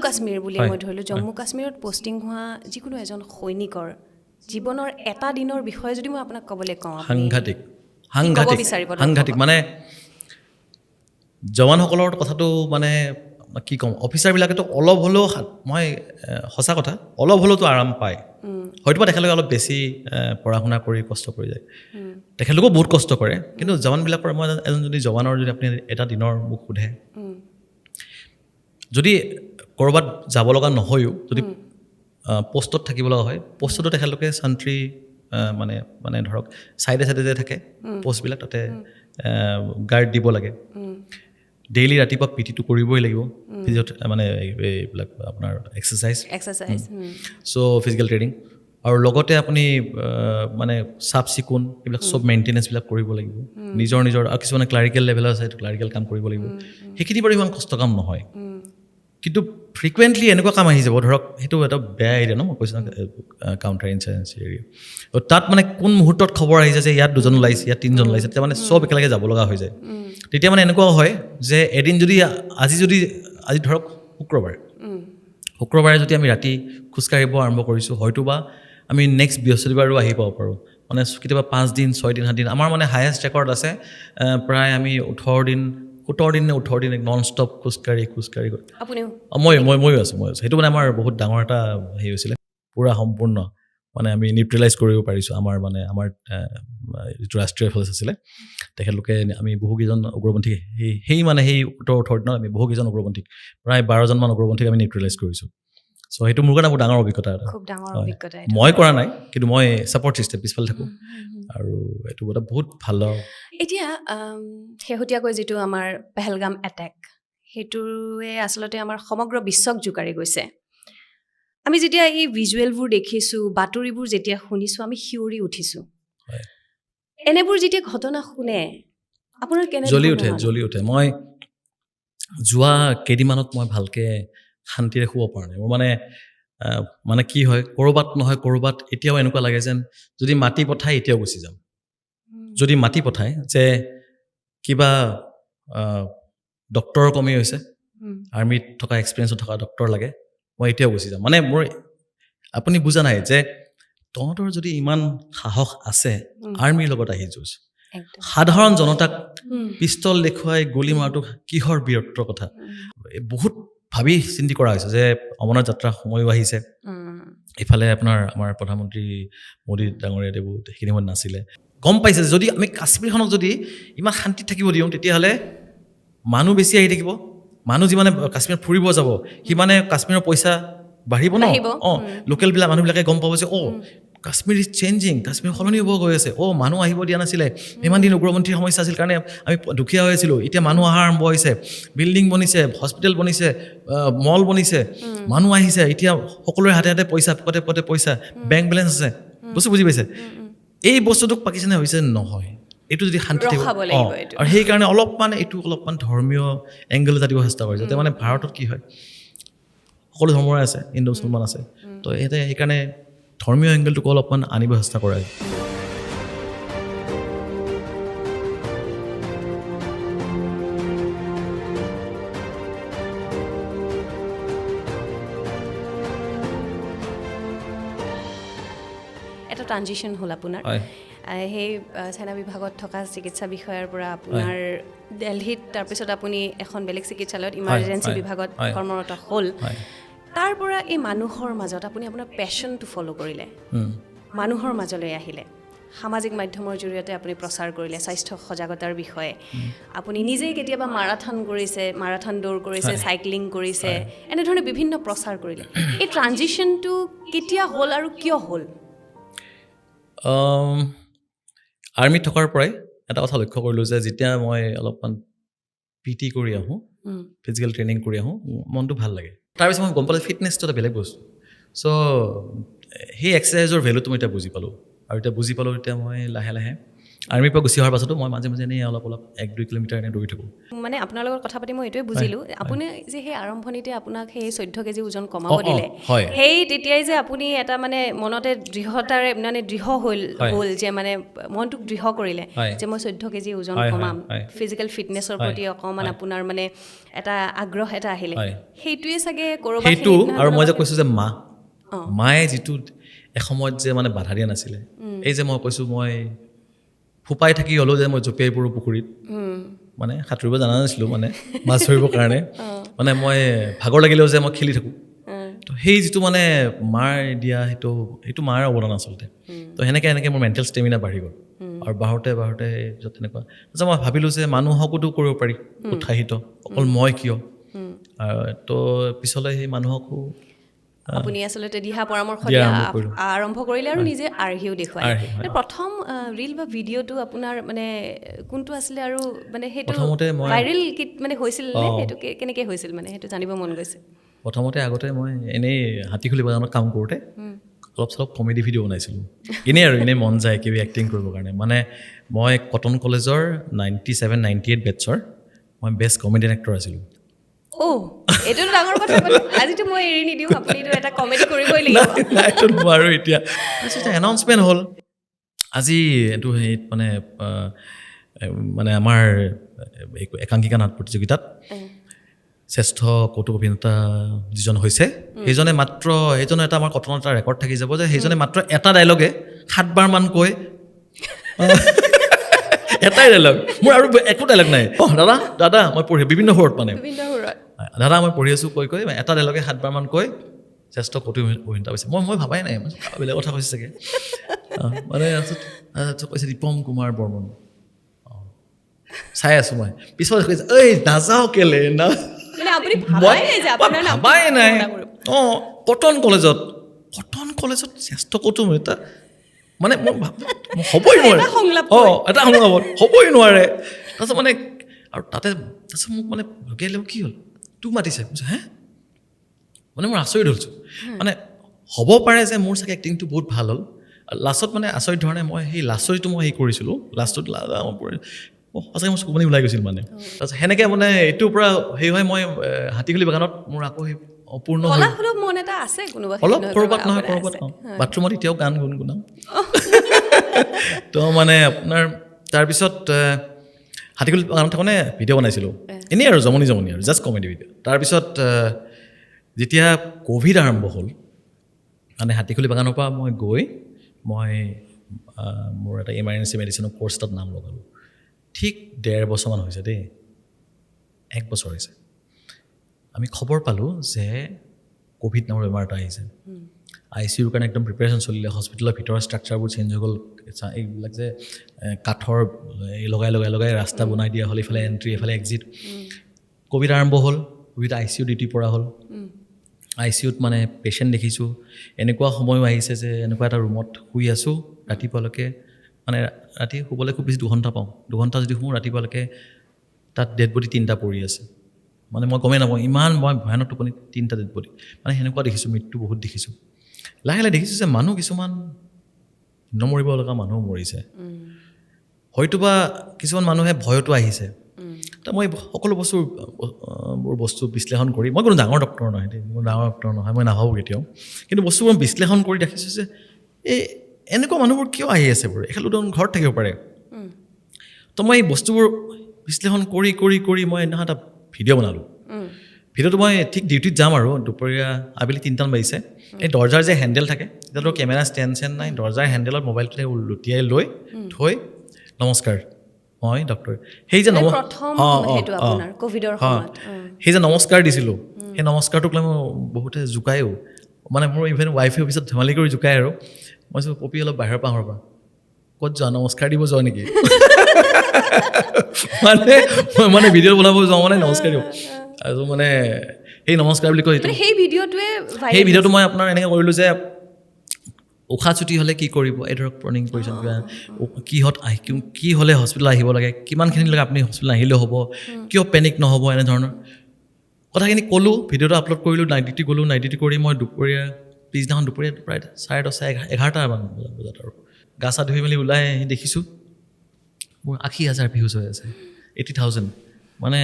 কাশ্মীৰ বুলি মই ধৰিলোঁ জম্মু কাশ্মীৰত পষ্টিং হোৱা যিকোনো এজন সৈনিকৰ জীৱনৰ এটা দিনৰ বিষয়ে যদি মই আপোনাক ক'বলৈ কওঁ সাংঘাতিক বিচাৰিব সাংঘাতিক মানে জৱানসকলৰ কথাটো মানে কি ক'ম অফিচাৰবিলাকেতো অলপ হ'লেও মই সঁচা কথা অলপ হ'লেওতো আৰাম পায় হয়তোবা তেখেতলোকে অলপ বেছি পঢ়া শুনা কৰি কষ্ট কৰি যায় তেখেতলোকেও বহুত কষ্ট কৰে কিন্তু জৱানবিলাকৰ মই এজন যদি জৱানৰ যদি আপুনি এটা দিনৰ মোক সোধে যদি ক'ৰবাত যাব লগা নহয়ও যদি পোষ্টত থাকিব লগা হয় পোষ্টতো তেখেতলোকে চান্ত্ৰী মানে ধৰক চাইডে চাইডে যে থাকে পোষ্টবিলাক তাতে গাৰ্ড দিব লাগে ডেইলি ৰাতিপুৱা পিটিটো কৰিবই লাগিব ফিজিঅ' মানে এইবিলাক আপোনাৰ এক্সাৰচাইজ চ' ফিজিকেল ট্ৰেইনিং আৰু লগতে আপুনি মানে চাফ চিকুণ এইবিলাক চব মেইনটেনেঞ্চবিলাক কৰিব লাগিব নিজৰ আৰু কিছুমানে ক্লাৰিকেল লেভেলৰ আছে সেইটো ক্লাৰিকেল কাম কৰিব লাগিব সেইখিনি বাৰু ইমান কষ্ট কাম নহয় কিন্তু ফ্ৰিকুৱেণ্টলি এনেকুৱা কাম আহি যাব ধৰক সেইটো এটা বেয়া এৰিয়া ন মই কৈছোঁ কাউণ্টাৰ ইনচাৰ্জেঞ্চি এৰিয়া তাত মানে কোন মুহূৰ্তত খবৰ আহিছে যে ইয়াত 2জন ওলাইছে ইয়াত 3জন ওলাইছে তেতিয়া মানে চব একেলগে যাব লগা হৈ যায় তেতিয়া মানে এনেকুৱা হয় যে এদিন যদি আজি ধৰক শুক্ৰবাৰে যদি আমি ৰাতি খোজকাঢ়িব আৰম্ভ কৰিছোঁ হয়তোবা আমি নেক্সট বৃহস্পতিবাৰো আহি পাব পাৰোঁ মানে কেতিয়াবা 5 দিন 6 দিন 7 দিন আমাৰ মানে হায়েষ্ট ৰেকৰ্ড আছে প্ৰায় আমি 17 দিন নন ষ্টপ খোজকাঢ়ি ময়ো আছোঁ সেইটো মানে আমাৰ বহুত ডাঙৰ এটা হেৰি হৈছিলে পূৰা সম্পূৰ্ণ মানে আমি নিউট্ৰেলাইজ কৰিব পাৰিছোঁ আমাৰ যিটো ৰাষ্ট্ৰীয় ফ'ৰ্চ আছিলে তেখেতলোকে আমি বহুকেইজন উগ্ৰপন্থী সেই 18 দিনত আমি বহুকেইজন উগ্ৰপন্থী প্ৰায় 12জনমান উগ্ৰপন্থীক আমি নিউট্ৰেলাইজ কৰিছোঁ চ' সেইটো মোৰ কাৰণে বহুত ডাঙৰ অভিজ্ঞতা এটা মই কৰা নাই কিন্তু মই ছাপৰ্ট ছিষ্টেম পিছফালে থাকোঁ আৰু এইটো এটা বহুত ভাল এতিয়া শেহতীয়াকৈ যিটো আমাৰ পেহেলগাম এটেক সেইটোৱে আচলতে আমাৰ সমগ্ৰ বিশ্বক জোকাৰি গৈছে আমি যেতিয়া এই ভিজুৱেলবোৰ দেখিছোঁ বাতৰিবোৰ যেতিয়া শুনিছোঁ আমি শিয়ৰি উঠিছোঁ এনেবোৰ যেতিয়া ঘটনা শুনে আপোনাৰ কেনে জ্বলি উঠে মই যোৱা কেইদিনমানত মই ভালকৈ শান্তিৰে শুব পৰা নাই মোৰ মানে কি হয় ক'ৰবাত এতিয়াও এনেকুৱা লাগে যেন যদি মাতি পঠায় এতিয়াও গুচি যাম যদি মাতি পঠায় যে কিবা ডক্টৰৰ কমি হৈছে আৰ্মিত থকা এক্সপিৰিয়েঞ্চত থকা ডক্টৰ লাগে মই এতিয়াও গুচি যাম মানে মোৰ আপুনি বুজা নাই যে তহঁতৰ যদি ইমান সাহস আছে আৰ্মিৰ লগত আহি যুঁজ সাধাৰণ জনতাক পিষ্টল দেখুৱাই গুলী মাৰাটো কিহৰ বীৰত্বৰ কথা বহুত ভাবি চিন্তি কৰা হৈছে যে অমৰনাথ যাত্ৰা সময়ো আহিছে ইফালে আমাৰ প্ৰধানমন্ত্ৰী মোদী ডাঙৰীয়া দেৱো সেইখিনি সময়ত নাছিলে গম পাইছে যদি আমি কাশ্মীৰখনক যদি ইমান শান্তিত থাকিব দিওঁ তেতিয়াহ'লে মানুহ বেছি আহি থাকিব মানুহ যিমানে কাশ্মীৰ ফুৰিব যাব সিমানে কাশ্মীৰৰ পইচা বাঢ়িব ন লোকেলবিলাক মানুহবিলাকে গম পাব যে কাশ্মীৰ ইজ চেঞ্জিং কাশ্মীৰ সলনি হ'ব গৈ আছে মানুহ আহিব দিয়া নাছিলে ইমান দিন উগ্ৰপন্থীৰ সমস্যা আছিল কাৰণে আমি দুখীয়া হৈ আছিলোঁ এতিয়া মানুহ অহা আৰম্ভ হৈছে বিল্ডিং বনিছে হস্পিটেল বনিছে মল বনিছে মানুহ আহিছে এতিয়া সকলোৰে হাতে হাতে পইচা পকেটে পইচা বেংক বেলেঞ্চ আছে বস্তু বুজি পাইছে এই বস্তুটোক পাকিস্তানে হৈছে নহয় এইটো যদি শান্তি থাকিব আৰু সেইকাৰণে অলপমান ধৰ্মীয় এংগল এটা দিব চেষ্টা কৰে যাতে মানে ভাৰতত কি হয় সকলো ধৰ্মৰে আছে হিন্দু মুছলমান আছে তো সেইকাৰণে ধৰ্মীয় এংগলটোক অলপমান আনিব চেষ্টা কৰে এটা ট্ৰানজিশ্যন হ'ল আপোনাৰ সেই সেনা বিভাগত থকা চিকিৎসা বিষয়াৰ পৰা আপোনাৰ দিল্লীত তাৰপিছত আপুনি এখন বেলেগ চিকিৎসালয়ত ইমাৰ্জেঞ্চি বিভাগত কৰ্মৰত হ'ল তাৰ পৰা এই মানুহৰ মাজত আপুনি আপোনাৰ পেশ্যনটো ফ'ল' কৰিলে মানুহৰ মাজলৈ আহিলে সামাজিক মাধ্যমৰ জৰিয়তে আপুনি প্ৰচাৰ কৰিলে স্বাস্থ্য সজাগতাৰ বিষয়ে আপুনি নিজেই কেতিয়াবা মাৰাথন দৌৰ কৰিছে চাইক্লিং কৰিছে এনেধৰণে বিভিন্ন প্ৰচাৰ কৰিলে এই ট্ৰানজিশ্যনটো কেতিয়া হ'ল আৰু কিয় হ'ল আৰ্মিত থকাৰ পৰাই এটা কথা লক্ষ্য কৰিলোঁ যে যেতিয়া মই অলপমান পিটি কৰি আহোঁ ফিজিকেল ট্ৰেইনিং কৰি আহোঁ মনটো ভাল লাগে তাৰপিছত মই গম পালোঁ ফিটনেছটো এটা বেলেগ বস্তু চ' সেই এক্সাৰচাইজৰ ভেলুটো মই এতিয়া বুজি পালোঁ আৰু এতিয়া মই লাহে লাহে আৰ্মিৰ পৰা গুচি অহাৰ পাছতো মই মাজে মাজে এনেই অলপ 1-2 কিলোমিটাৰ এনেই দৌৰি থাকোঁ। মানে আপোনাৰ লগত কথা পাতি মই এইটোৱে বুজিলোঁ, আপুনি যে সেই আৰম্ভণিতে আপোনাক সেই 14 কেজি ওজন কমাব দিলে, সেই তেতিয়াই যে আপুনি এটা মানে মনতে দৃঢ়তাৰে মানে দৃঢ় হ'ল যে মানে মনটোক দৃঢ় কৰিলে যে মই 14 কেজি ওজন কমাম, ফিজিকেল ফিটনেছৰ প্ৰতি অকণমান আপোনাৰ মানে এটা আগ্ৰহ এটা আহিলে, সেইটোৱে চাগে ক'ৰবাত সেইটো। আৰু মই যে কৈছোঁ যে মায়ে যিটো এসময়ত যে মানে বাধা দিয়া নাছিলে, এই যে মই কৈছোঁ মই ফোপাই থাকি হ'লেও যে মই জঁপিয়াই পৰোঁ পুখুৰীত, মানে সাঁতুৰিব জনা নাছিলোঁ মানে মাছ ধৰিবৰ কাৰণে, মানে মই ভাগৰ লাগিলেও যে মই খেলি থাকোঁ, তো সেই যিটো মানে মাৰ দিয়া সেইটো মাৰ অৱদান আচলতে। তো সেনেকৈ মোৰ মেণ্টেল ষ্টেমিনা বাঢ়ি গ'ল, আৰু বাঢ়োতে য'ত তেনেকুৱা তাৰপিছত মই ভাবিলোঁ যে মানুহকোতো কৰিব পাৰি উৎসাহিত, অকল মই কিয়। তো পিছলৈ সেই মানুহকো আপুনি আচলতে দিহা পৰামৰ্শ দিয়া আৰম্ভ কৰিলে আৰু নিজে আৰ্হিও দেখুৱালে। প্ৰথম ৰীল বা ভিডিঅ'টো আপোনাৰ মানে কোনটো আছিলে, আৰু মানে সেইটো ভাইৰেল মানে হৈছিল নে, সেইটো কেনেকৈ হৈছিল মানে সেইটো জানিব মন গৈছে। প্ৰথমতে আগতে মই এনেই হাতীখুলি বাগানত কাম কৰোঁতে অলপ চলপ কমেডি ভিডিঅ' বনাইছিলোঁ, এনেই মন যায় কিবা এক্টিং কৰিবৰ কাৰণে। মানে মই কটন কলেজৰ 97-98 বেটছৰ মই বেষ্ট কমেডিয়ান এক্টৰ আছিলোঁ। এইটোতো ডাঙৰ কথা, আজিতো মই এৰি নিদিওঁ, আপুনিতো এটা কমেডি কৰিবই লাগিব। এইটো নোৱাৰোঁ এতিয়া। তাৰপিছত এনাউন্সমেণ্ট হ'ল আজি এইটো হেৰিত মানে আমাৰ একাংকিকা নাট প্ৰতিযোগিতাত শ্ৰেষ্ঠ কৌতুক অভিনেতা যিজন হৈছে, সেইজনে এটা আমাৰ কটনত এটা ৰেকৰ্ড থাকি যাব যে সেইজনে মাত্ৰ এটা ডাইলগে 7 বাৰমান কৈ, এটাই ডাইলগ, মোৰ আৰু একো ডাইলগ নাই। দাদা মই পঢ়ি বিভিন্ন সুৰত মানে দাদা মই পঢ়ি আছোঁ কৈ এটা ডাইলগে 7 বাৰমান কৈ শ্ৰেষ্ঠ কৌতুক অভিনেতা হৈছে। মই ভাবাই নাই, বেলেগ কথা কৈছে চাগে। মানে কৈছে দীপম কুমাৰ বৰ্মন। চাই আছোঁ মই, পিছত কৈছে ঐ নাযাওঁ কেলে না, ভাবাই নাই। কটন কলেজত শ্ৰেষ্ঠ কৌতুক অভিনেতা মানে হ'বই নোৱাৰে, এটা সংলাপত হ'বই নোৱাৰে। তাৰপিছত মানে আৰু তাৰপিছত মোক মানে লগে কি হ'ল, তোক মাতিছে, হে মানে মোৰ আচৰিত হৈছোঁ। মানে হ'ব পাৰে যে মোৰ চাগে এক্টিংটো বহুত ভাল হ'ল, লাষ্টত মানে আচৰিত ধৰণে মই সেই লাষ্টটো মই কৰিছিলোঁ, লাষ্টত সঁচাকৈ মোৰ চকুপানী ওলাই গৈছিল মানে। তাৰপিছত সেনেকৈ মানে এইটোৰ পৰা সেই হয় মই হাতীখুলি বাগানত মোৰ আকৌ সেই অপূৰ্ণ অলপ ক'ৰবাত নহয় বাথৰুমত এতিয়াও গান গুণগুণাওঁ। তো মানে আপোনাৰ তাৰপিছত হাতীখুলি বাগানত থাকোঁতে ভিডিঅ' বনাইছিলোঁ, এনেই আৰু জমনি আৰু জাষ্ট কমেডি ভিডিঅ'। তাৰপিছত যেতিয়া ক'ভিড আৰম্ভ হ'ল, মানে হাতীখুলি বাগানৰ পৰা মই গৈ মোৰ এটা ইমাৰ্জেঞ্চি মেডিচিনৰ কৰ্চ এটাত নাম লগালোঁ। ঠিক 1.5 বছৰমান হৈছে দেই, 1 বছৰ হৈছে। আমি খবৰ পালোঁ যে ক'ভিড নামৰ বেমাৰ এটা আহিছে। ICUৰ কাৰণে একদম প্ৰিপেৰেশ্যন চলিলে, হস্পিটেলৰ ভিতৰৰ ষ্ট্ৰাকচাৰবোৰ চেঞ্জ হৈ গ'ল, এইবিলাক যে কাঠৰ লগাই ৰাস্তা বনাই দিয়া হ'ল, এইফালে এণ্ট্ৰি এইফালে এক্সিট। ক'ভিড আৰম্ভ হ'ল, ক'ভিড ICU ডিউটি পৰা হ'ল। ICUত মানে পেচেণ্ট দেখিছোঁ, এনেকুৱা সময়ো আহিছে যে এনেকুৱা এটা ৰুমত শুই আছোঁ ৰাতিপুৱালৈকে, মানে ৰাতি শুবলৈ খুব বেছি 2 ঘণ্টা পাওঁ, 2 ঘণ্টা যদি শুওঁ ৰাতিপুৱালৈকে তাত ডেড বডি 3টা পৰি আছে। মানে মই গমেই নাপাওঁ, ইমান মই ভয়ানক টোপনি, 3টা ডেড বডি, মানে সেনেকুৱা দেখিছোঁ, মৃত্যু বহুত দেখিছোঁ। লাহে দেখিছোঁ যে মানুহ কিছুমান নমৰিব লগা মানুহ মৰিছে, হয়তোবা কিছুমান মানুহে ভয়তো আহিছে। তো মই সকলো বস্তু বিশ্লেষণ কৰি, মই কোনো ডাঙৰ ডক্টৰ নহয় দেই, মই নাভাবোঁ কেতিয়াও, কিন্তু বস্তুবোৰ বিশ্লেষণ কৰি দেখিছোঁ যে এনেকুৱা মানুহবোৰ কিয় আহি আছে বাৰু, এখেতলোক ঘৰত থাকিব পাৰে। তো মই এই বস্তুবোৰ বিশ্লেষণ কৰি মই এদিনাখন এটা ভিডিঅ' বনালোঁ। ভিডিঅ'টো মই ঠিক ডিউটিত যাম আৰু দুপৰীয়া আবেলি 3টামান বাজিছে। এই দৰ্জাৰ যে হেণ্ডেল থাকে, এতিয়াতো কেমেৰা ষ্টেণ্ড নাই, দৰ্জাৰ হেণ্ডেলত মোবাইলটো লুটিয়াই লৈ থৈ নমস্কাৰ মই ডক্টৰ, সেই যে নমস্কাৰ দিছিলোঁ, সেই নমস্কাৰটোক লৈ মই বহুতে জোকায়ো, মানে মোৰ ইভেন ৱাইফে অফিচত ধেমালি কৰি জোকায় আৰু। মই কৈছোঁ পপি অলপ বাহিৰৰ পৰা ক'ত যোৱা, নমস্কাৰ দিব যোৱা নেকি? মানে ভিডিঅ' বনাব যাওঁ মানে নমস্কাৰ দিওঁ, আৰু মানে সেই নমস্কাৰ বুলি কয়। সেই ভিডিঅ'টো মই আপোনাৰ এনেকৈ কৰিলোঁ যে উশাহ চুটি হ'লে কি কৰিব, এই ধৰক প্ৰণিং কৰিছোঁ, কি হ'লে হস্পিটেল আহিব লাগে, কিমানখিনিলৈকে আপুনি হস্পিটেল আহিলেও হ'ব, কিয় পেনিক নহ'ব, এনেধৰণৰ কথাখিনি ক'লোঁ। ভিডিঅ'টো আপলোড কৰিলোঁ, নাইট ডিউটি গ'লোঁ, নাইট ডিউটি কৰি মই পিছদিনাখন দুপৰীয়া প্ৰায় 10:30-11টা বজাত আৰু গা চা ধুই মেলি ওলাই আহি দেখিছোঁ মোৰ 80,000 ভিউজ হৈ আছে 80,000 মানে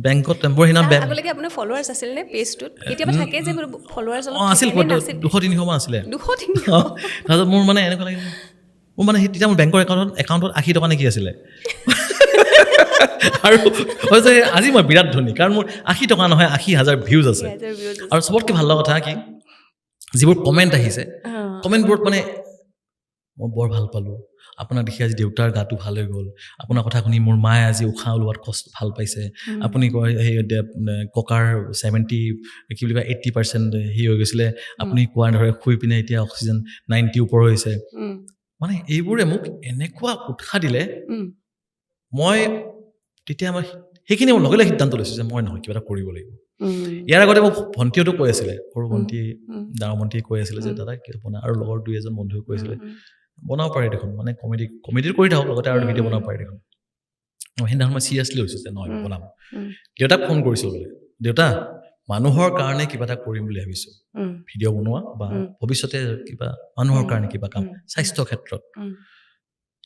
বেংকত মোৰ সিদিনা বেংক আগলৈকে আপোনাৰ ফলোৱাৰ্ছ আছিল নে পেজটোত কেতিয়াবা থাকে যে ফলোৱাৰ্ছ অলপ আছিল 200-300 মান আছিলে 200-300 তাৰপিছত মোৰ মানে এনেকুৱা লাগিল মোৰ মানে তেতিয়া মোৰ বেংকৰ একাউণ্টত 80 টকা নেকি আছিলে আৰু হৈছে আজি মই বিৰাট ধনী কাৰণ মোৰ 80 টকা নহয় 80,000 ভিউজ আছে আৰু চবতকৈ ভাল লগা কথা কি যিবোৰ কমেণ্ট আহিছে কমেণ্টবোৰত মানে মই বৰ ভাল পালোঁ আপোনাক দেখি আজি দেউতাৰ গাটো ভাল হৈ গ'ল আপোনাৰ কথা শুনি মোৰ মায়ে আজি উশাহ লোৱাত কষ্ট ভাল পাইছে আপুনি কয় সেই ককাৰ 70 কি বুলি কয় 80% হৈ গৈছিলে আপুনি কোৱাৰ দৰে শুই পিনে এতিয়া অক্সিজেন 90 ওপৰ হৈছে মানে এইবোৰে মোক এনেকুৱা উৎসাহ দিলে মই তেতিয়া মই সেইখিনি মই লগে লগে সিদ্ধান্ত লৈছোঁ যে মই নহয় কিবা এটা কৰিব লাগিব ইয়াৰ আগতে মোক ভণ্টিহঁতো কৈ আছিলে সৰু ভণ্টি ডাঙৰ ভণ্টিয়ে কৈ আছিলে যে দাদা কি বনাই আৰু লগৰ 2-এজন বন্ধুৱে কৈ আছিলে বনাব পাৰে দেখোন মানে কমেডি কৰি থাকক লগতে আৰু ভিডিঅ' বনাব পাৰে দেখোন সেইদিনাখন মই চিৰিয়াছলি হৈছোঁ যে নহয় বনাম দেউতাক ফোন কৰিছোঁ বোলে দেউতা মানুহৰ কাৰণে কিবা এটা কৰিম বুলি ভাবিছোঁ ভিডিঅ' বনোৱা বা ভৱিষ্যতে কিবা মানুহৰ কাৰণে কিবা কাম স্বাস্থ্য ক্ষেত্ৰত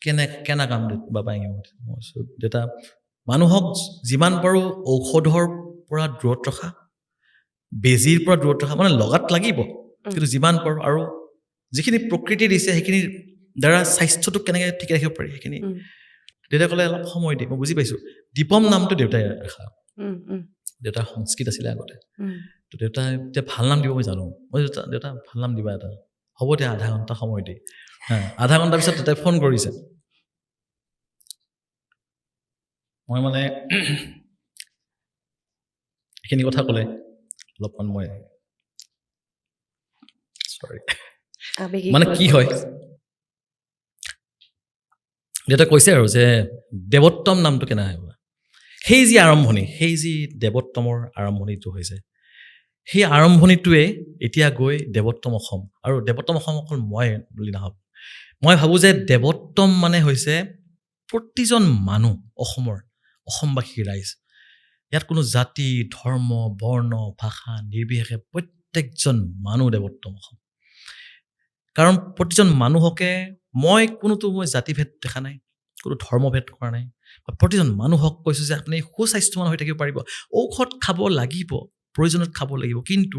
কেনে কাম বাবা মই দেউতা মানুহক যিমান পাৰোঁ ঔষধৰ পৰা দূৰত ৰখা বেজীৰ পৰা দূৰত ৰখা মানে লগাত লাগিব কিন্তু যিমান পাৰোঁ আৰু যিখিনি প্ৰকৃতি দিছে সেইখিনিৰ দ্বাৰা স্বাস্থ্যটোক কেনেকৈ ঠিকে ৰাখিব পাৰি সেইখিনি দেউতাই ক'লে অলপ সময় দি মই বুজি পাইছোঁ দীপম নামটো দেউতাই ৰাখা দেউতাৰ সংস্কৃত আছিলে আগতে তো দেউতাই এতিয়া ভাল নাম দিব মই জানো মই দেউতা ভাল নাম দিবা এটা হ'ব দিয়া আধা ঘণ্টা সময় দি আধা ঘণ্টাৰ পিছত দেউতাই ফোন কৰিছে মই মানে এইখিনি কথা ক'লে অলপমান মই চৰি মানে কি হয় দেউতাই কৈছে আৰু যে দেৱোত্তম নামটো কেনে হয় সেই যি আৰম্ভণি সেই যি দেৱোত্তমৰ আৰম্ভণিটো হৈছে সেই আৰম্ভণিটোৱে এতিয়া গৈ দেৱোত্তম অসম আৰু দেৱোত্তম অসম অকল মই বুলি নাভাবোঁ মই ভাবোঁ যে দেৱোত্তম মানে হৈছে প্ৰতিজন মানুহ অসমবাসী ৰাইজ ইয়াত কোনো জাতি ধৰ্ম বৰ্ণ ভাষা নিৰ্বিশেষে প্ৰত্যেকজন মানুহ দেৱোত্তম অসম কাৰণ প্ৰতিজন মানুহকে মই জাতিভেদ দেখা নাই কোনো ধৰ্মভেদ কৰা নাই প্ৰতিজন মানুহক কৈছোঁ যে আপুনি সুস্বাস্থ্যৱান হৈ থাকিব পাৰিব ঔষধ খাব লাগিব প্ৰয়োজনত খাব লাগিব কিন্তু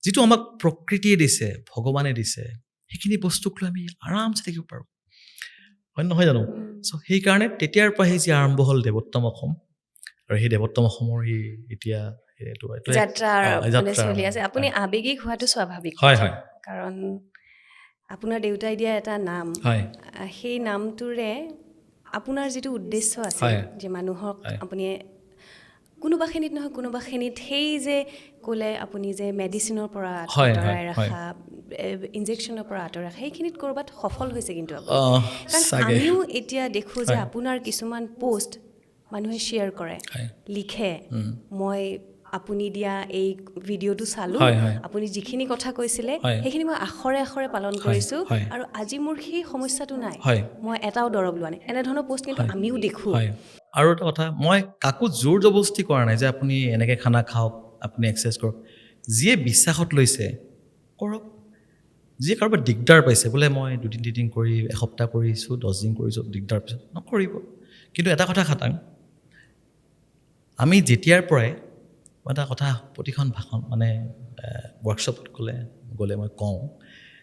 যিটো আমাক প্ৰকৃতিয়ে দিছে ভগৱানে দিছে সেইখিনি বস্তুক লৈ আমি আৰামছে থাকিব পাৰোঁ হয় নহয় জানো চ' সেইকাৰণে তেতিয়াৰ পৰা সেই যি আৰম্ভ হ'ল দেৱোত্তম অসম আৰু সেই দেৱোত্তম অসমৰ সেই এতিয়া যাত্ৰা চলি আছে আপুনি আৱেগিক হোৱাটো স্বাভাৱিক হয় হয় কাৰণ আপোনাৰ দেউতাই দিয়া এটা নাম সেই নামটোৰে আপোনাৰ যিটো উদ্দেশ্য আছে যে মানুহক আপুনি কোনোবাখিনিত নহয় কোনোবাখিনিত সেই যে ক'লে আপুনি যে মেডিচিনৰ পৰা আঁতৰাই ৰখা ইনজেকশ্যনৰ পৰা আঁতৰাই ৰখা সেইখিনিত ক'ৰবাত সফল হৈছে কিন্তু কাৰণ আমিও এতিয়া দেখোঁ যে আপোনাৰ কিছুমান পোষ্ট মানুহে শ্বেয়াৰ কৰে লিখে মই আপুনি দিয়া এই ভিডিঅ'টো চালোঁ আপুনি যিখিনি কথা কৈছিলে সেইখিনি মই আখৰে আখৰে পালন কৰিছোঁ আৰু আজি মোৰ সেই সমস্যাটো নাই মই এটাও দৰৱ লোৱা নাই এনেধৰণৰ পোষ্ট কিন্তু আমিও দেখোঁ আৰু এটা কথা মই কাকো জোৰ জবস্তি কৰা নাই যে আপুনি এনেকৈ খানা খাওক আপুনি এক্সাৰচাইজ কৰক যিয়ে বিশ্বাসত লৈছে কৰক যিয়ে কাৰোবাৰ দিগদাৰ পাইছে বোলে মই 2-3 দিন কৰি এসপ্তাহ কৰিছোঁ 10 দিন কৰিছোঁ দিগদাৰ পিছত নকৰিব কিন্তু এটা কথা খাটাং আমি যেতিয়াৰ পৰাই এটা কথা প্ৰতিখন ভাষণ মানে ৱৰ্কশ্বপত গ'লে মই কওঁ